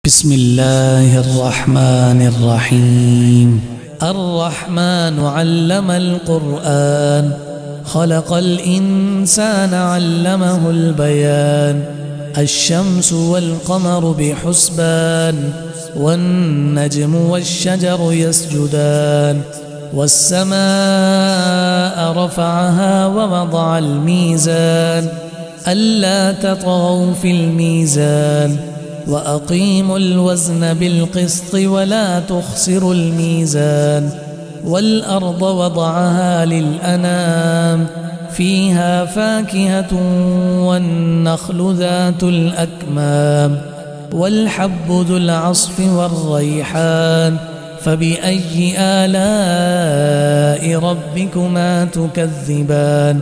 بسم الله الرحمن الرحيم. الرحمن علم القرآن، خلق الإنسان علمه البيان. الشمس والقمر بحسبان، والنجم والشجر يسجدان. والسماء رفعها ووضع الميزان، ألا تطغوا في الميزان، وأقيموا الوزن بالقسط ولا تخسروا الميزان. والأرض وضعها للأنام، فيها فاكهة والنخل ذات الأكمام، والحب ذو العصف والريحان. فبأي آلاء ربكما تكذبان؟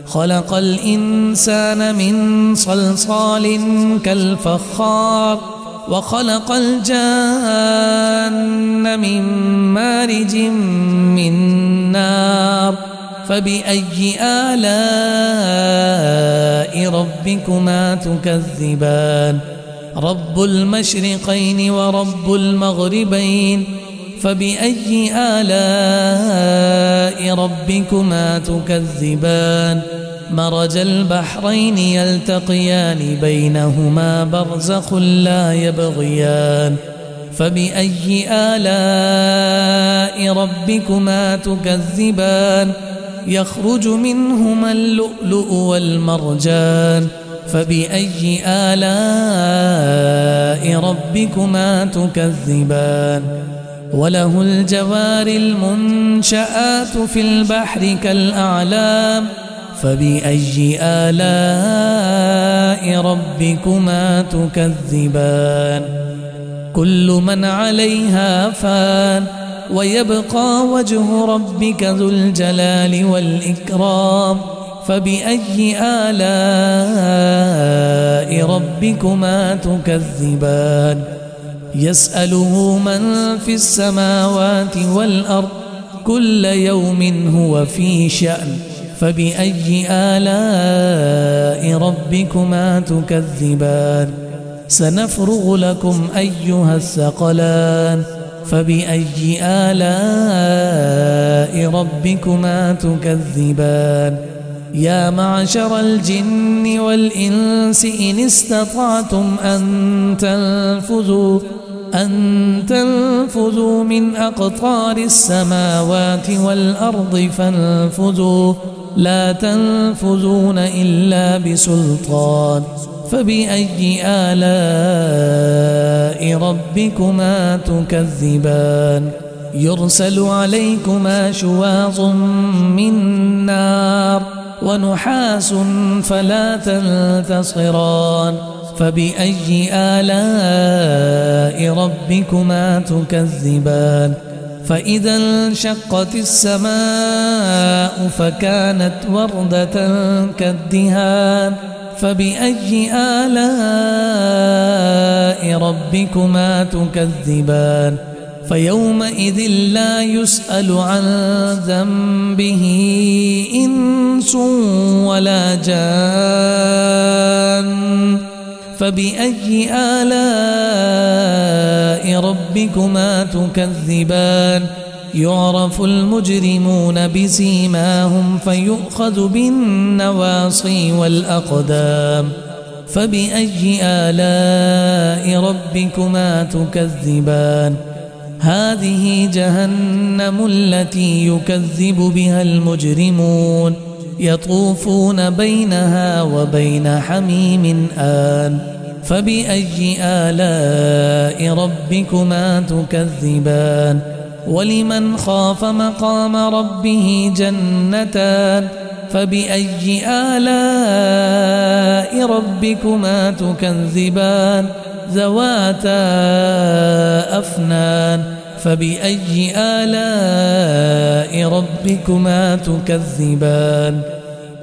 خلق الإنسان من صلصال كالفخار، وخلق الجان من مارج من نار. فبأي آلاء ربكما تكذبان؟ رب المشرقين ورب المغربين. فبأي آلاء ربكما تكذبان؟ مرج البحرين يلتقيان، بينهما برزخ لا يبغيان. فبأي آلاء ربكما تكذبان؟ يخرج منهما اللؤلؤ والمرجان. فبأي آلاء ربكما تكذبان؟ وله الجوار المنشآت في البحر كالأعلام. فبأي آلاء ربكما تكذبان؟ كل من عليها فان، ويبقى وجه ربك ذو الجلال والإكرام. فبأي آلاء ربكما تكذبان؟ يسأله من في السماوات والأرض، كل يوم هو في شأن. فبأي آلاء ربكما تكذبان؟ سنفرغ لكم أيها الثقلان. فبأي آلاء ربكما تكذبان؟ يا معشر الجن والإنس إن استطعتم أن تنفذوا من أقطار السماوات والأرض فانفذوا، لا تنفذون إلا بسلطان. فبأي آلاء ربكما تكذبان؟ يرسل عليكما شواظ من نار، ونحاس فلا تنتصران. فبأي آلاء ربكما تكذبان؟ فإذا انشقت السماء فكانت وردة كالدهان. فبأي آلاء ربكما تكذبان؟ فيومئذ لا يسأل عن ذنبه إنس ولا جان. فبأي آلاء ربكما تكذبان؟ يعرف المجرمون بسيماهم، فيؤخذ بالنواصي والأقدام. فبأي آلاء ربكما تكذبان؟ هذه جهنم التي يكذب بها المجرمون، يطوفون بينها وبين حميم آن. فبأي آلاء ربكما تكذبان؟ ولمن خاف مقام ربه جنتان. فبأي آلاء ربكما تكذبان؟ ذواتا أفنان. فبأي آلاء ربكما تكذبان؟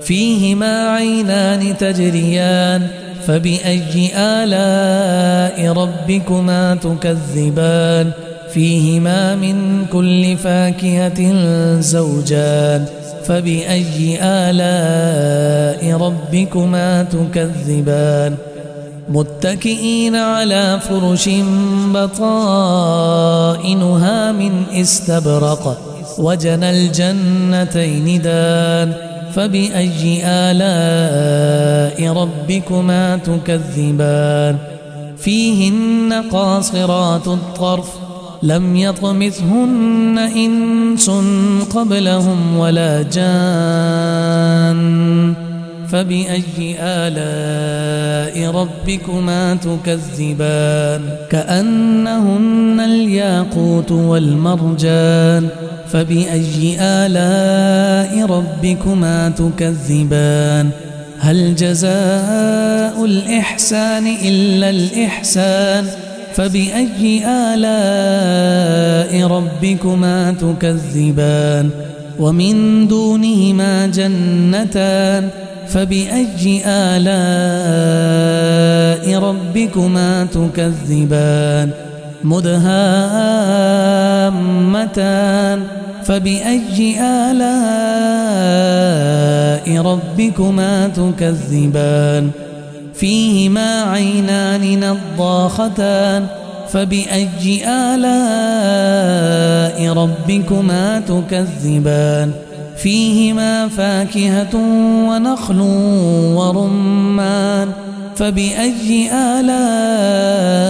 فيهما عينان تجريان. فبأي آلاء ربكما تكذبان؟ فيهما من كل فاكهة زوجان. فبأي آلاء ربكما تكذبان؟ متكئين على فرش بطائنها من استبرق وجنى الجنتين دان فبأي آلاء ربكما تكذبان فيهن قاصرات الطرف لم يطمثهن إنس قبلهم ولا جان فبأي آلاء ربكما تكذبان كأنهن الياقوت والمرجان فبأي آلاء ربكما تكذبان هل جزاء الإحسان إلا الإحسان فبأي آلاء ربكما تكذبان ومن دونهما جنتان فبأي آلاء ربكما تكذبان مدهامتان فبأي آلاء ربكما تكذبان فيهما عينان نضاختان فبأي آلاء ربكما تكذبان فيهما فاكهة ونخل ورمان فبأي آلاء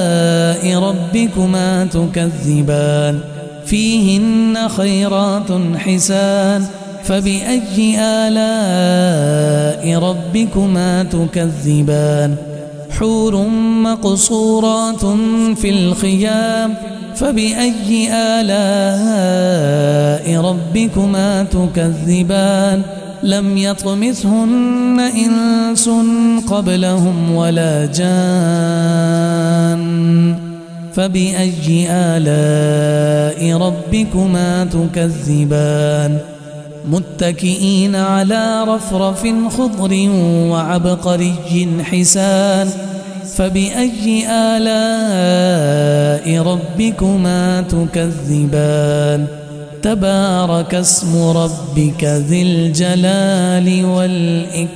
ربكما تكذبان فيهن خيرات حسان فبأي آلاء ربكما تكذبان حور مقصورات في الخيام فبأي آلاء ربكما تكذبان لم يطمثهن إنس قبلهم ولا جان فبأي آلاء ربكما تكذبان متكئين على رفرف خضر وعبقري حسان فبأي آلاء ربكما تكذبان تبارك اسم ربك ذي الجلال والإكرام.